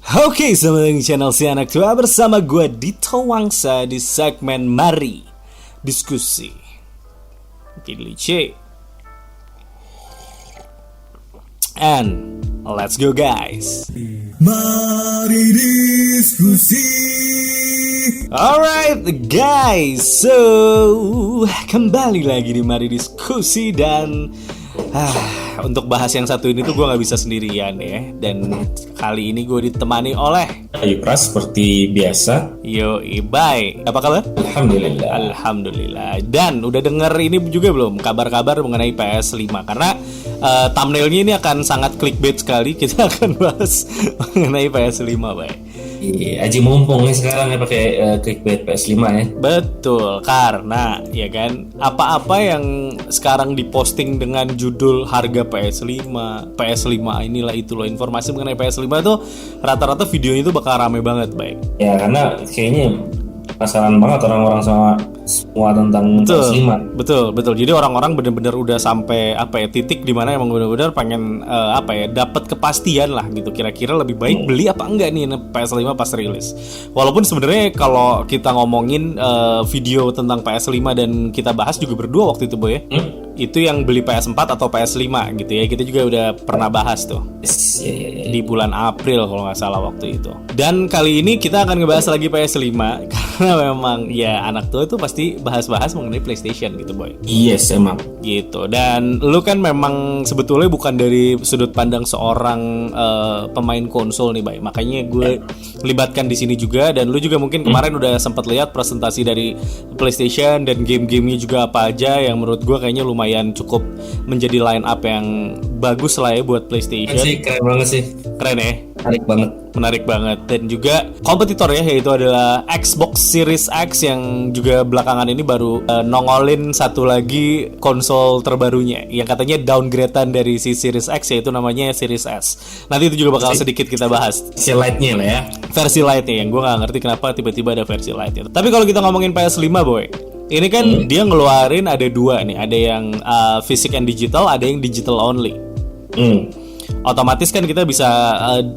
Oke, selamat datang di channel Si Anak Tua bersama gue Dito Wangsa di segmen Mari Diskusi. Pilih C. And let's go guys. Mari diskusi. Alright guys, so kembali lagi di Mari Diskusi dan untuk bahas yang satu ini tuh gue gak bisa sendirian ya. Dan kali ini gue ditemani oleh Ayu Pras seperti biasa. Yo Ibai, apa kabar? Alhamdulillah. Alhamdulillah. Dan udah denger ini juga belum kabar-kabar mengenai PS5? Karena thumbnailnya ini akan sangat clickbait sekali. Kita akan bahas mengenai PS5, Bay. Iya, Aji mumpung nih sekarang ya pakai clickbait PS5 ya. Betul, karena ya kan apa-apa yang sekarang diposting dengan judul harga PS5 inilah itu loh, informasi mengenai PS5 tuh rata-rata videonya itu bakal rame banget, baik. Ya karena kayaknya penasaran banget orang-orang sama semua tentang PS5. Betul. Jadi orang-orang benar-benar udah sampai titik di mana emang benar-benar pengen dapat kepastian lah gitu. Kira-kira lebih baik beli apa enggak nih PS5 pas rilis. Walaupun sebenarnya kalau kita ngomongin video tentang PS5 dan kita bahas juga berdua waktu itu, Boy. Itu yang beli PS4 atau PS5 gitu ya. Kita juga udah pernah bahas tuh. Di bulan April kalau nggak salah waktu itu. Dan kali ini kita akan ngebahas lagi PS5 karena memang ya anak tua itu pasti bahas-bahas mengenai PlayStation gitu, Boy. Yes, emang. Gitu. Dan lu kan memang sebetulnya bukan dari sudut pandang seorang pemain konsol nih, Bay. Makanya gue libatkan di sini juga. Dan lu juga mungkin kemarin udah sempat lihat presentasi dari PlayStation dan game-gamenya juga apa aja yang menurut gue kayaknya lumayan cukup menjadi line up yang bagus lah ya buat PlayStation. Keren banget sih. Keren ya. Menarik banget. Dan juga kompetitor ya, yaitu adalah Xbox Series X yang juga belakangan ini baru nongolin satu lagi konsol terbarunya yang katanya downgradean dari si Series X, yaitu namanya Series S. Nanti itu juga bakal sedikit kita bahas. Versi lightnya lah ya. Versi lightnya yang gue gak ngerti kenapa tiba-tiba ada versi lightnya. Tapi kalau kita ngomongin PS5, Boy, ini kan dia ngeluarin ada dua nih. Ada yang fisik and digital, ada yang digital only. Otomatis kan kita bisa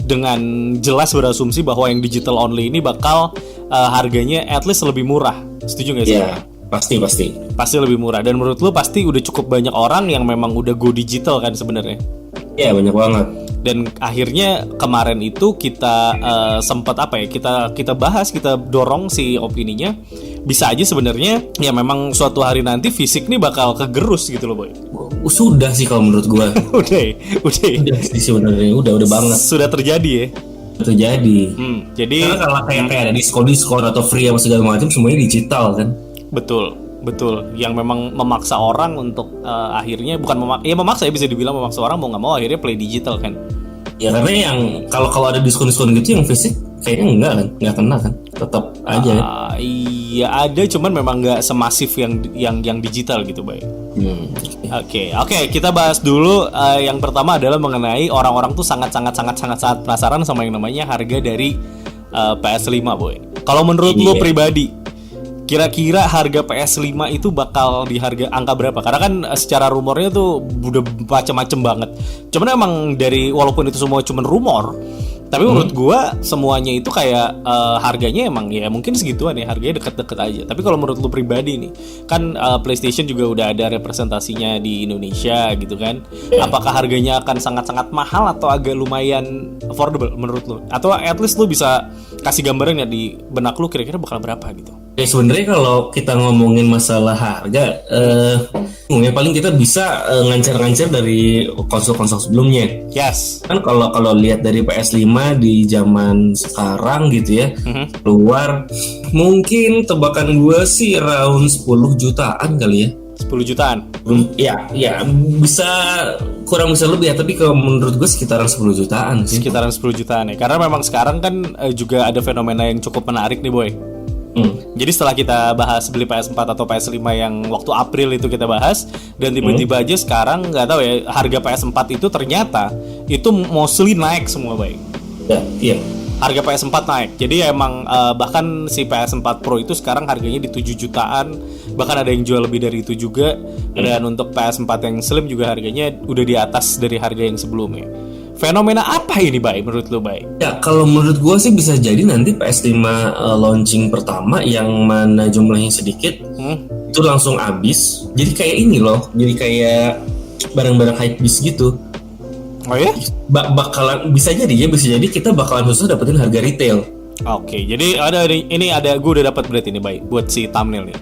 dengan jelas berasumsi bahwa yang digital only ini bakal harganya at least lebih murah. Setuju gak sih? Iya, pasti lebih murah. Dan menurut lu pasti udah cukup banyak orang yang memang udah go digital kan sebenarnya. Iya, banyak banget. Dan akhirnya kemarin itu kita sempat kita bahas, kita dorong si opininya. Bisa aja sebenarnya ya memang suatu hari nanti fisik nih bakal kegerus gitu loh, Boy. Sudah sih kalau menurut gua. Udah sih sebenarnya udah banget. Sudah terjadi ya. Terjadi. Jadi karena kalau kayak ada diskon atau free apa segala macam semuanya digital kan. Betul. Yang memang memaksa orang untuk akhirnya memaksa ya, bisa dibilang memaksa orang mau nggak mau akhirnya play digital kan. Ya karena yang kalau ada diskon gitu yang fisik kayaknya nggak kena kan, tetap aja. Iya ada, cuman memang nggak semasif yang digital gitu, Bay. Oke, kita bahas dulu. Yang pertama adalah mengenai orang-orang tuh sangat penasaran sama yang namanya harga dari PS5, Boy. Kalau menurut lu pribadi, kira-kira harga PS5 itu bakal di harga angka berapa? Karena kan secara rumornya tuh udah macam-macam banget. Cuman emang walaupun itu semua cuman rumor, tapi menurut gua semuanya itu kayak harganya emang ya mungkin segituan ya, harganya deket-deket aja. Tapi kalau menurut lu pribadi nih, kan PlayStation juga udah ada representasinya di Indonesia gitu kan. Apakah harganya akan sangat-sangat mahal atau agak lumayan affordable menurut lu? Atau at least lu bisa kasih gambaran ya di benak lu kira-kira bakal berapa gitu? Ya sebenarnya kalau kita ngomongin masalah harga, ya paling kita bisa ngancar-ngancar dari konsol-konsol sebelumnya. Yes. Kan kalau lihat dari PS5 di zaman sekarang gitu ya, keluar mungkin tebakan gue sih around 10 jutaan kali ya. 10 jutaan? Ya bisa kurang bisa lebih ya, tapi kalau menurut gue sekitaran 10 jutaan sih. Sekitaran 10 jutaan ya, karena memang sekarang kan juga ada fenomena yang cukup menarik nih, Boy. Jadi setelah kita bahas beli PS4 atau PS5 yang waktu April itu kita bahas, dan tiba-tiba aja sekarang nggak tahu ya, harga PS4 itu ternyata itu mostly naik semua, Bay. Iya. Harga PS4 naik. Jadi emang bahkan si PS4 Pro itu sekarang harganya di 7 jutaan. Bahkan ada yang jual lebih dari itu juga. Dan untuk PS4 yang slim juga harganya udah di atas dari harga yang sebelumnya. Fenomena apa ini, Bay, menurut lu, Bay? Ya, kalau menurut gua sih bisa jadi nanti PS5 launching pertama yang mana jumlahnya sedikit itu langsung habis. Jadi kayak ini loh, jadi kayak barang-barang hypebeast gitu. Oh ya? Bakalan bisa jadi kita bakalan susah dapetin harga retail. Oke, jadi ada gue udah dapat berarti ini, Bay, buat si thumbnail nih.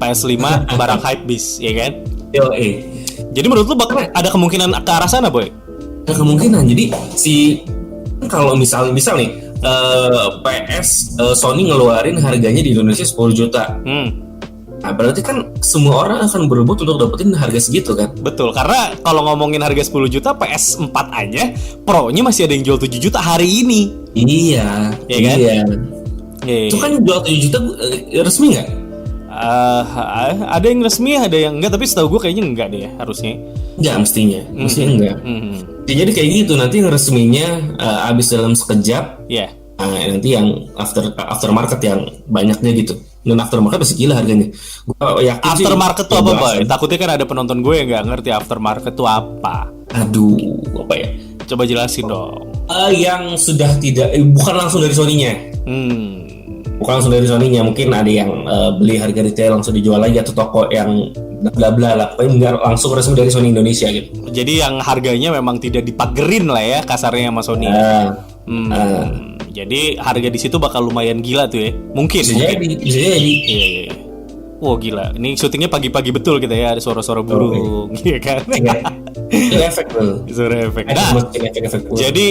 PS5 barang hypebeast, ya kan? Jadi menurut lu bakal ada kemungkinan ke arah sana, Boy? Ada kemungkinan. Jadi kalau misal nih Sony ngeluarin harganya di Indonesia 10 juta. Nah, berarti kan semua orang akan berebut untuk dapetin harga segitu kan? Betul, karena kalau ngomongin harga 10 juta PS4 aja, Pro-nya masih ada yang jual 7 juta hari ini. Iya, ya kan? Iya. Itu kan jual 7 juta resmi nggak? Ada yang resmi, ada yang enggak, tapi setahu gue kayaknya enggak deh harusnya. Enggak, mestinya enggak. Jadi kayak gitu, nanti yang resminya habis dalam sekejap. Iya. Nanti yang aftermarket yang banyaknya gitu. Dan aftermarket pasti gila harganya. Gua yakin aftermarket tuh apa, Boy? Takutnya kan ada penonton gue yang nggak ngerti aftermarket tuh apa. Aduh, apa ya? Coba jelasin dong. Yang sudah bukan langsung dari Sony-nya. Bukan langsung dari Sony-nya, mungkin ada yang beli harga retail langsung dijual lagi atau toko yang bla bla lah, pokoknya nggak langsung resmi dari Sony Indonesia gitu. Jadi yang harganya memang tidak dipagerin lah ya kasarnya sama Sony. Jadi harga di situ bakal lumayan gila tuh ya. Mungkin. Bisa jadi. Iya. Wah gila. Ini syutingnya pagi-pagi betul kita ya, ada suara-suara burung, iya kan? Efek tuh. Suara efek. Nah, jadi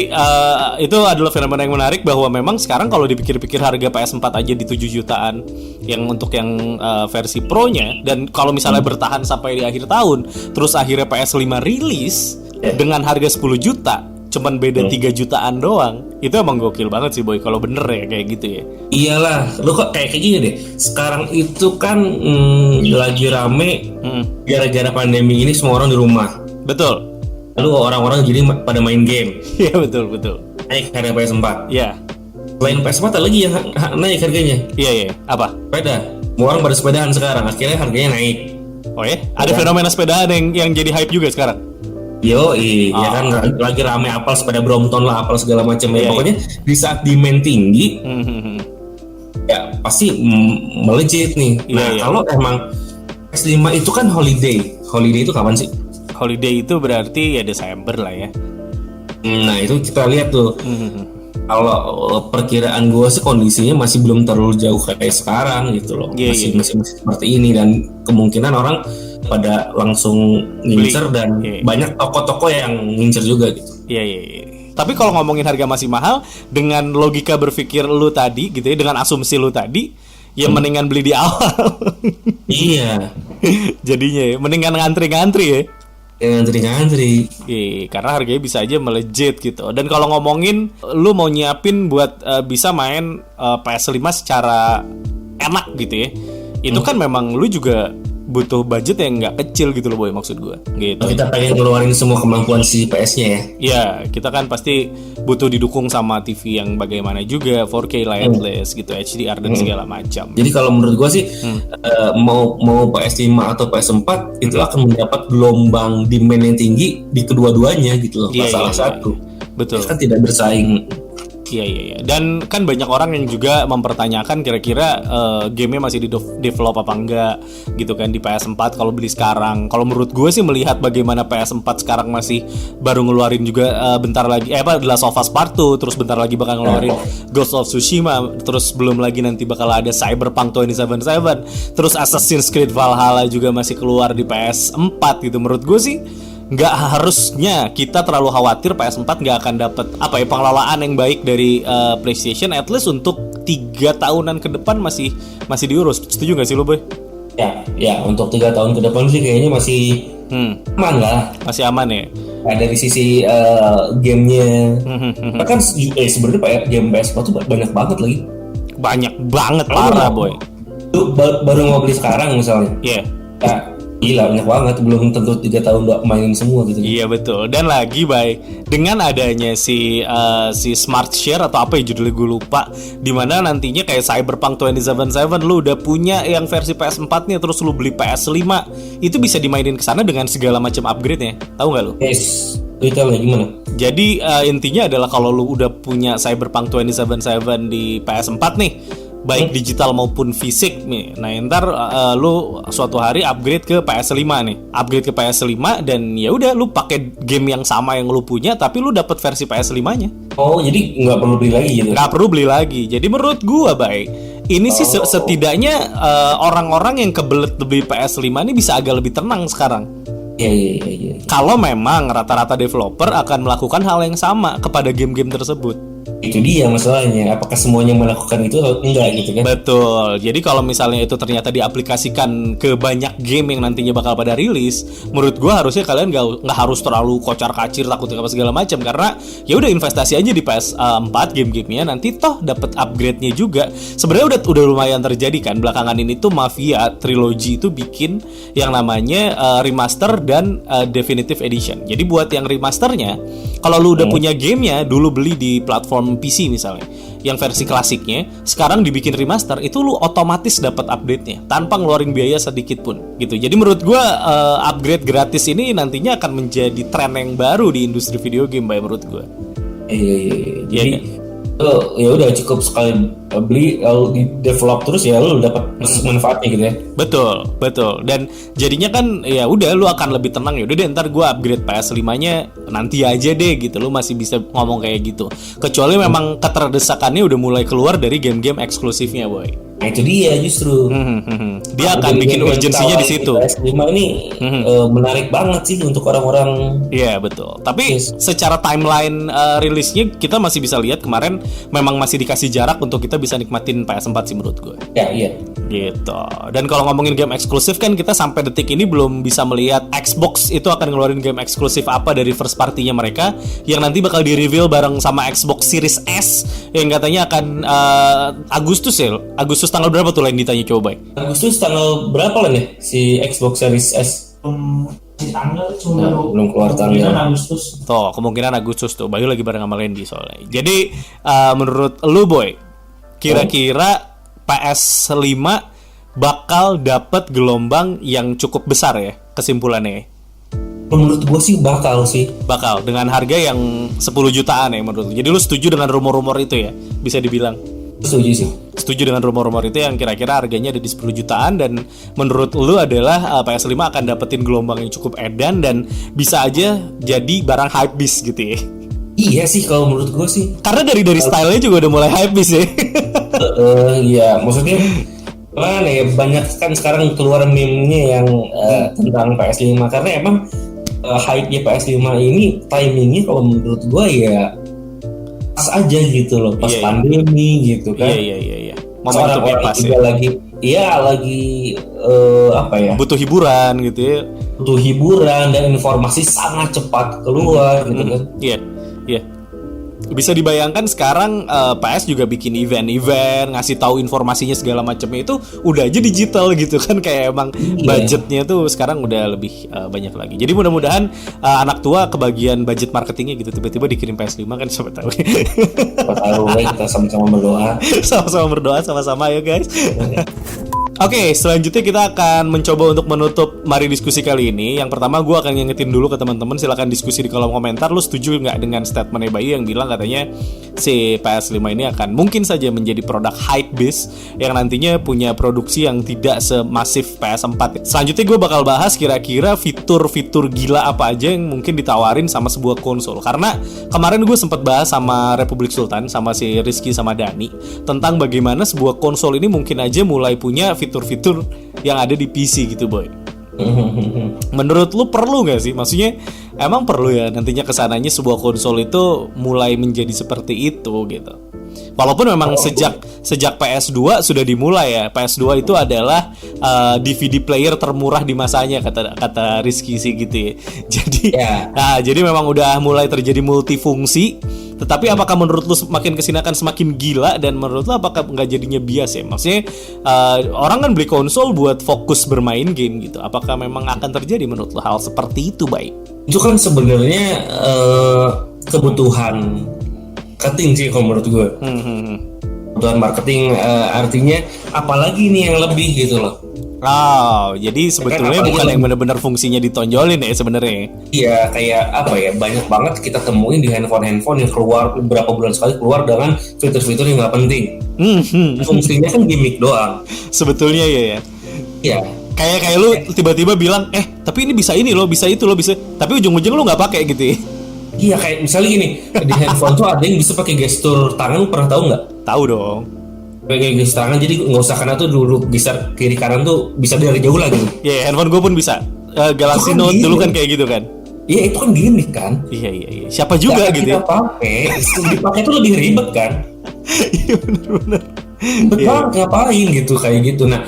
itu adalah fenomena yang menarik bahwa memang sekarang kalau dipikir-pikir harga PS4 aja di 7 jutaan yang untuk yang versi Pro-nya, dan kalau misalnya bertahan sampai di akhir tahun, terus akhirnya PS5 rilis dengan harga 10 juta, cuman beda 3 jutaan doang. Itu emang gokil banget sih, Boy, kalau bener ya kayak gitu ya. Iyalah, lu kok kayak gini deh. Sekarang itu kan lagi rame gara-gara pandemi ini, semua orang di rumah. Betul. Lalu orang-orang jadi pada main game. Iya, betul. Naik harga PS4. Iya. Selain PS4 ada lagi yang naik harganya. Iya. Apa? Sepeda. Semua orang pada sepedaan sekarang, akhirnya harganya naik. Oh ya? Ada fenomena sepedaan yang jadi hype juga sekarang? Ya kan lagi rame apal sepeda Brompton lah, apal segala macam ya. Pokoknya di saat demand tinggi, ya pasti melejit nih. Kalau emang PS5 itu kan holiday itu kapan sih? Holiday itu berarti ya Desember lah ya. Nah itu kita lihat tuh. Kalau perkiraan gue sih kondisinya masih belum terlalu jauh kayak sekarang gitu loh. Masih seperti ini, dan kemungkinan orang pada langsung ngincer dan banyak toko-toko yang ngincer juga gitu. Iya. Tapi kalau ngomongin harga masih mahal, dengan logika berpikir lu tadi gitu ya, dengan asumsi lu tadi, ya mendingan beli di awal. Iya. Jadinya mendingan ngantri-ngantri ya. Ngantri. Karena harganya bisa aja melejit gitu. Dan kalau ngomongin lu mau nyiapin buat bisa main PS5 secara enak gitu ya, itu kan memang lu juga butuh budget yang nggak kecil gitu loh, Boy, maksud gue gitu. Kita pengen ngeluarin semua kemampuan si PS-nya ya. Iya, kita kan pasti butuh didukung sama TV yang bagaimana juga 4K limitless gitu, HDR dan segala macam. Jadi kalau menurut gue sih mau PS5 atau PS4 itu akan mendapat gelombang demand yang tinggi di kedua-duanya gitu loh. Salah satu. Betul. Kan tidak bersaing. Iya. Dan kan banyak orang yang juga mempertanyakan kira-kira game-nya masih di-develop apa enggak gitu kan di PS4 kalau beli sekarang. Kalau menurut gue sih melihat bagaimana PS4 sekarang masih baru ngeluarin juga bentar lagi The Last of Us Part 2, terus bentar lagi bakal ngeluarin Ghost of Tsushima, terus belum lagi nanti bakal ada Cyberpunk 2077, terus Assassin's Creed Valhalla juga masih keluar di PS4 gitu. Menurut gue sih nggak harusnya kita terlalu khawatir PS4 nggak akan dapat pengelolaan yang baik dari PlayStation, at least untuk 3 tahunan ke depan masih diurus. Setuju nggak sih lo, Boy? Ya untuk 3 tahun ke depan sih kayaknya masih aman lah. Masih aman ya. Nah, dari sisi gamenya, kan sebenarnya game PS4 tuh banyak banget lagi. Banyak banget, parah, Boy. Lu baru mau beli sekarang misalnya. Iya. Gila, banyak banget, belum tentu 3 tahun udah mainin semua gitu. Iya betul. Dan lagi, Bay, dengan adanya si Smart Share atau apa ya judulnya gue lupa, dimana nantinya kayak Cyberpunk 2077 lu udah punya yang versi PS4 nya, terus lu beli PS5, itu bisa dimainin kesana dengan segala macam upgrade-nya. Tahu nggak lu? Yes. Detailnya gimana? Jadi intinya adalah kalau lu udah punya Cyberpunk 2077 di PS4 nih, baik digital maupun fisik nih. Nah, ntar lu suatu hari upgrade ke PS5 nih. Upgrade ke PS5 dan ya udah lu pakai game yang sama yang lu punya tapi lu dapat versi PS5-nya. Oh, jadi nggak perlu beli lagi gitu. Nggak perlu beli lagi. Jadi menurut gua baik. Ini sih setidaknya orang-orang yang kebelet beli PS5 ini bisa agak lebih tenang sekarang. Iya. Kalau memang rata-rata developer akan melakukan hal yang sama kepada game-game tersebut. Itu dia masalahnya, apakah semuanya melakukan itu atau enggak gitu kan? Betul. Jadi kalau misalnya itu ternyata diaplikasikan ke banyak game yang nantinya bakal pada rilis, menurut gua harusnya kalian nggak harus terlalu kocar-kacir takut apa segala macam, karena ya udah investasi aja di PS4 game-gamenya, nanti toh dapat upgrade-nya juga. Sebenarnya udah lumayan terjadi kan belakangan ini tuh Mafia Trilogy itu bikin yang namanya remaster dan definitive edition. Jadi buat yang remasternya, kalau lu udah punya gamenya dulu beli di platform PC misalnya, yang versi klasiknya sekarang dibikin remaster, itu lu otomatis dapat update-nya tanpa ngeluarin biaya sedikit pun gitu. Jadi menurut gua upgrade gratis ini nantinya akan menjadi tren yang baru di industri video game menurut gua. Iya. Jadi kan? Ya udah cukup sekali beli lalu di develop terus ya lu dapat manfaatnya gitu ya. Betul. Dan jadinya kan ya udah lu akan lebih tenang, ya udah deh ntar gua upgrade PS5-nya nanti aja deh gitu. Lu masih bisa ngomong kayak gitu. Kecuali memang keterdesakannya udah mulai keluar dari game-game eksklusifnya, boy. Nah itu dia justru. Dia akan bikin urgensinya di situ. PS5 ini menarik banget sih untuk orang-orang. Iya betul. Tapi secara timeline rilisnya kita masih bisa lihat kemarin memang masih dikasih jarak untuk kita bisa nikmatin PS4 sih menurut gue. Ya iya. Gitu. Dan kalau ngomongin game eksklusif kan kita sampai detik ini belum bisa melihat Xbox itu akan ngeluarin game eksklusif apa dari first party-nya mereka yang nanti bakal di-reveal bareng sama Xbox Series S yang katanya akan Agustus tanggal berapa tuh lain ditanya coba. Agustus tanggal berapa lah nih si Xbox Series S? Tanggal cuma belum keluar tanggal. Agustus. Tuh, kemungkinan Agustus tuh. Bayu lagi bareng sama Lendi soalnya. Jadi menurut lu boy, kira-kira PS5 bakal dapat gelombang yang cukup besar ya kesimpulannya? Menurut gue sih bakal sih. Bakal dengan harga yang 10 jutaan ya menurut lu. Jadi lu setuju dengan rumor-rumor itu ya? Bisa dibilang. Setuju sih. Setuju dengan rumor-rumor itu yang kira-kira harganya ada di 10 jutaan dan menurut lu adalah PS5 akan dapetin gelombang yang cukup edan dan bisa aja jadi barang hypebeast gitu ya. Iya sih kalau menurut gue sih. Karena dari stylenya juga udah mulai hypebeast ya. Iya, maksudnya mana ya, banyak kan sekarang keluar meme-nya yang tentang PS5 karena emang hype-nya PS5 ini timingnya kalau menurut gue ya pas aja gitu loh, pas pandemi gitu kan. Iya. Momentumnya pas ya. Lagi apa ya? Butuh hiburan gitu ya. Butuh hiburan dan informasi sangat cepat keluar gitu kan. Iya. Bisa dibayangkan sekarang PS juga bikin event-event, ngasih tahu informasinya segala macamnya itu udah aja digital gitu kan, kayak emang budgetnya tuh sekarang udah lebih banyak lagi. Jadi mudah-mudahan anak tua kebagian budget marketingnya gitu, tiba-tiba dikirim PS5 kan, siapa tahu. Siapa tahu kita sama-sama berdoa. Sama-sama berdoa sama-sama ya guys. Oke, selanjutnya kita akan mencoba untuk menutup mari diskusi kali ini. Yang pertama gue akan ngingetin dulu ke teman-teman, silakan diskusi di kolom komentar. Lu setuju nggak dengan statementnya Bayu yang bilang katanya si PS5 ini akan mungkin saja menjadi produk hypebeast yang nantinya punya produksi yang tidak semasif PS4. Selanjutnya gue bakal bahas kira-kira fitur-fitur gila apa aja yang mungkin ditawarin sama sebuah konsol. Karena kemarin gue sempat bahas sama Republik Sultan, sama si Rizky sama Dani tentang bagaimana sebuah konsol ini mungkin aja mulai punya fitur-fitur yang ada di PC gitu boy. Menurut lu perlu gak sih? Maksudnya emang perlu ya nantinya kesananya sebuah konsol itu mulai menjadi seperti itu gitu. Walaupun memang sejak PS2 sudah dimulai ya. PS2 itu adalah DVD player termurah di masanya kata Rizky sih gitu ya. Jadi memang udah mulai terjadi multifungsi. Tetapi apakah menurut lu makin kesini akan semakin gila, dan menurut lu apakah nggak jadinya bias ya? Maksudnya orang kan beli konsol buat fokus bermain game gitu. Apakah memang akan terjadi menurut lu hal seperti itu, baik? Itu kan sebenarnya kebutuhan marketing sih kalau menurut gue. Kebutuhan marketing artinya apalagi nih yang lebih gitu loh. Oh, jadi sebetulnya bukan yang benar-benar fungsinya ditonjolin ya sebenarnya. Iya, kayak apa ya? Banyak banget kita temuin di handphone yang keluar beberapa bulan sekali keluar dengan fitur-fitur yang nggak penting. Fungsinya kan gimmick doang. Sebetulnya ya. Iya. Kayak lu tiba-tiba bilang, tapi ini bisa ini loh, bisa itu loh, bisa. Tapi ujung-ujung lu nggak pakai gitu ya. Iya, kayak misalnya gini, di handphone tuh ada yang bisa pakai gestur tangan, lu pernah tahu nggak? Tahu dong. Pakai gestur tangan, jadi nggak usah karena tuh dulu geser kiri kanan tuh bisa dari jauh lagi. Iya, handphone gue pun bisa. Galaxy Note dulu kan kayak gitu kan. Iya, itu kan gimmick kan. Iya. Siapa juga gak gitu ya. Pakai, dipakai tuh lebih ribet kan. Iya benar-benar. Betul, ngapain gitu kayak gitu. Nah,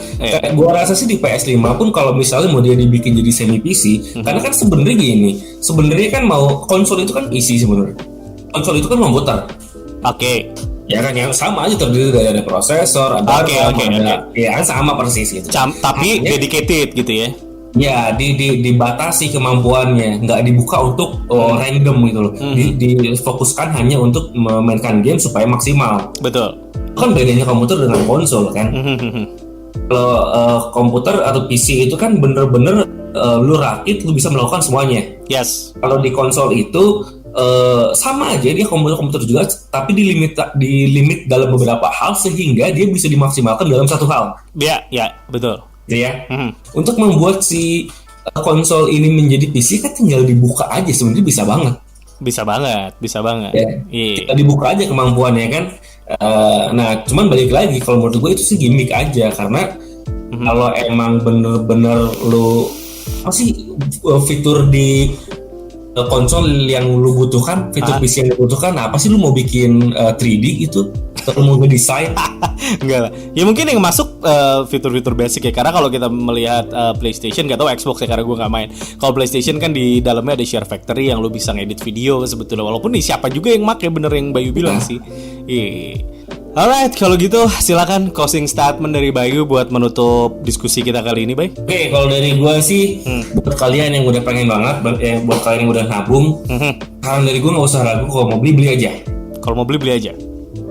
gua rasa sih di PS5 pun kalau misalnya mau dia dibikin jadi semi PC, karena kan sebenarnya gini, sebenarnya kan mau konsol itu kan PC sebenarnya. Konsol itu kan komputer. Oke. Ya kan yang sama aja terdiri dari ada prosesor, ada ya kan sama persis gitu. Tapi dedicated gitu ya. Ya, dibatasi kemampuannya, nggak dibuka untuk random gitu loh. Difokuskan hanya untuk memainkan game supaya maksimal. Betul. Kan bedanya komputer dengan konsol kan. Kalau komputer atau PC itu kan bener-bener lu rakit, lu bisa melakukan semuanya. Yes. Kalau di konsol itu sama aja, dia komputer juga, tapi di limit dalam beberapa hal sehingga dia bisa dimaksimalkan dalam satu hal. Ya, betul. Ya. Untuk membuat si konsol ini menjadi PC kan tinggal dibuka aja, sebenarnya bisa banget. Bisa banget. Ya, kita dibuka aja kemampuannya kan. Nah, cuman balik lagi kalau menurut gue itu sih gimmick aja, karena kalau emang bener-bener lu apa sih fitur di konsol yang lu butuhkan, fitur PC yang lu butuhkan, apa sih lu mau bikin 3D itu atau mau ngedesain? Enggak lah. Ya mungkin yang masuk fitur-fitur basic ya, karena kalau kita melihat PlayStation, gak tahu Xbox ya karena gue nggak main. Kalau PlayStation kan di dalamnya ada share factory yang lu bisa ngedit video sebetulnya, walaupun siapa juga yang make, bener yang Bayu bilang sih. Iya. Alright, kalau gitu silakan closing statement dari Bayu buat menutup diskusi kita kali ini, Bay. Oke, kalau dari gue sih buat kalian yang udah pengen banget, buat kalian yang udah nabung, saran dari gue nggak usah ragu, kalau mau beli aja. Kalau mau beli aja.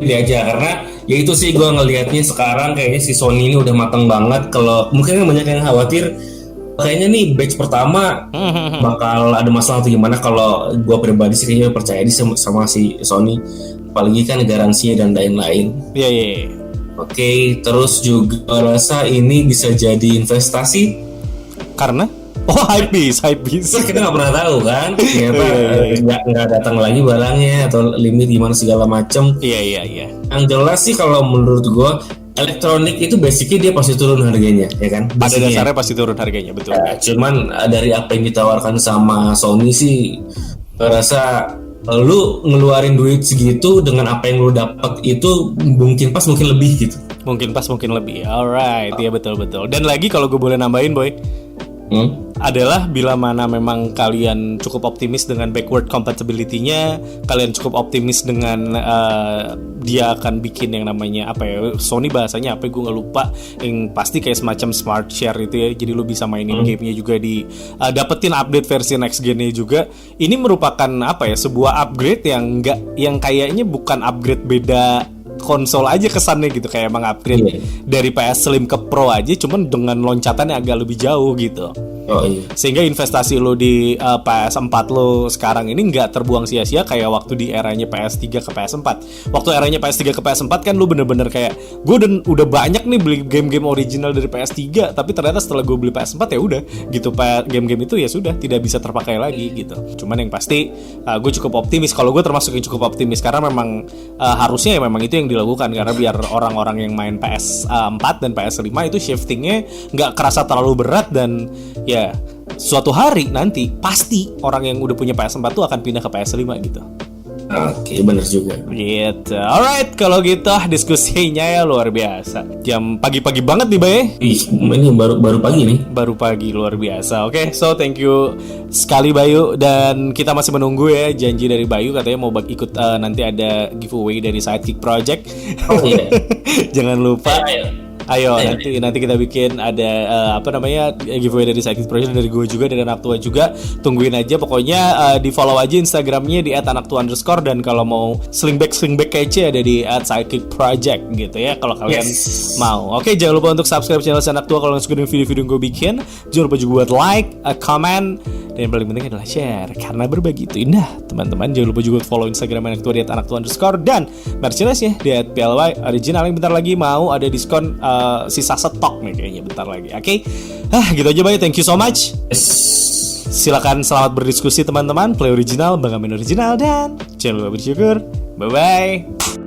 Beli aja, karena ya itu sih gue ngelihatnya sekarang kayaknya si Sony ini udah matang banget. Kalau mungkin banyak yang khawatir kayaknya nih batch pertama bakal ada masalah atau gimana. Kalau gue pribadi sih kayaknya percaya sama si Sony, apalagi kan garansinya dan lain-lain. Iya. Oke, terus juga rasa ini bisa jadi investasi karena hypebeast. Kita nggak pernah tahu kan, ternyata nggak datang lagi barangnya atau limit gimana segala macem. Iya. Yang jelas sih kalau menurut gue elektronik itu basicnya dia pasti turun harganya, ya kan? Pada dasarnya pasti turun harganya, betul. Cuman dari apa yang ditawarkan sama Sony sih, rasa lu ngeluarin duit segitu dengan apa yang lu dapat itu mungkin pas mungkin lebih gitu. Mungkin pas mungkin lebih. Alright, ya betul. Dan lagi kalau gue boleh nambahin, Boy, adalah bila mana memang kalian cukup optimis dengan backward compatibility-nya, kalian cukup optimis dengan dia akan bikin yang namanya apa ya, Sony bahasanya apa, gue nggak lupa, yang pasti kayak semacam smart share itu ya, jadi lu bisa mainin gamenya juga di dapetin update versi next gen-nya juga. Ini merupakan apa ya, sebuah upgrade yang kayaknya bukan upgrade beda konsol aja kesannya gitu, kayak emang upgrade dari PS Slim ke Pro aja, cuman dengan loncatannya agak lebih jauh gitu. Sehingga investasi lo di PS4 lo sekarang ini nggak terbuang sia-sia kayak waktu di eranya PS3 ke PS4. Waktu eranya PS3 ke PS4 kan lo bener-bener kayak, gue udah banyak nih beli game-game original dari PS3, tapi ternyata setelah gue beli PS4 ya udah gitu, game-game itu ya sudah tidak bisa terpakai lagi gitu. Cuman yang pasti gue cukup optimis, kalau gue termasuk yang cukup optimis, karena memang harusnya ya memang itu yang dilakukan, karena biar orang-orang yang main PS4 dan PS5 itu shiftingnya nggak kerasa terlalu berat, dan ya suatu hari nanti pasti orang yang udah punya PS4 tuh akan pindah ke PS5 gitu. Oke, bener juga. Gitu. Alright, kalau gitu diskusinya ya luar biasa. Jam pagi-pagi banget nih, Bay. Ini baru pagi nih. Baru pagi, luar biasa. Oke, so thank you sekali Bayu, dan kita masih menunggu ya janji dari Bayu, katanya mau ikut nanti ada giveaway dari Sidekick Project. Oh iya. Jangan lupa. Ayo nanti kita bikin ada giveaway dari Psychic Project, dari gue juga, dari anak tua juga. Tungguin aja pokoknya, di follow aja Instagramnya di @anaktua_, dan kalau mau slingback kece ada di @Psychic Project gitu ya kalau kalian mau. Oke, jangan lupa untuk subscribe channel Anak Tua kalau suka dengan video-video yang gue bikin. Jangan lupa juga buat like, comment, dan yang paling penting adalah share, karena berbagi itu indah teman-teman. Jangan lupa juga follow Instagram Anak Tua di @anaktua_, dan merchandise-nya di @PLY Original yang bentar lagi mau ada diskon sisa stok nih kayaknya bentar lagi. Oke. Gitu aja Bay, thank you so much. Silakan selamat berdiskusi teman-teman. Play original, Bang Amin original, dan jangan lupa bersyukur. Bye bye.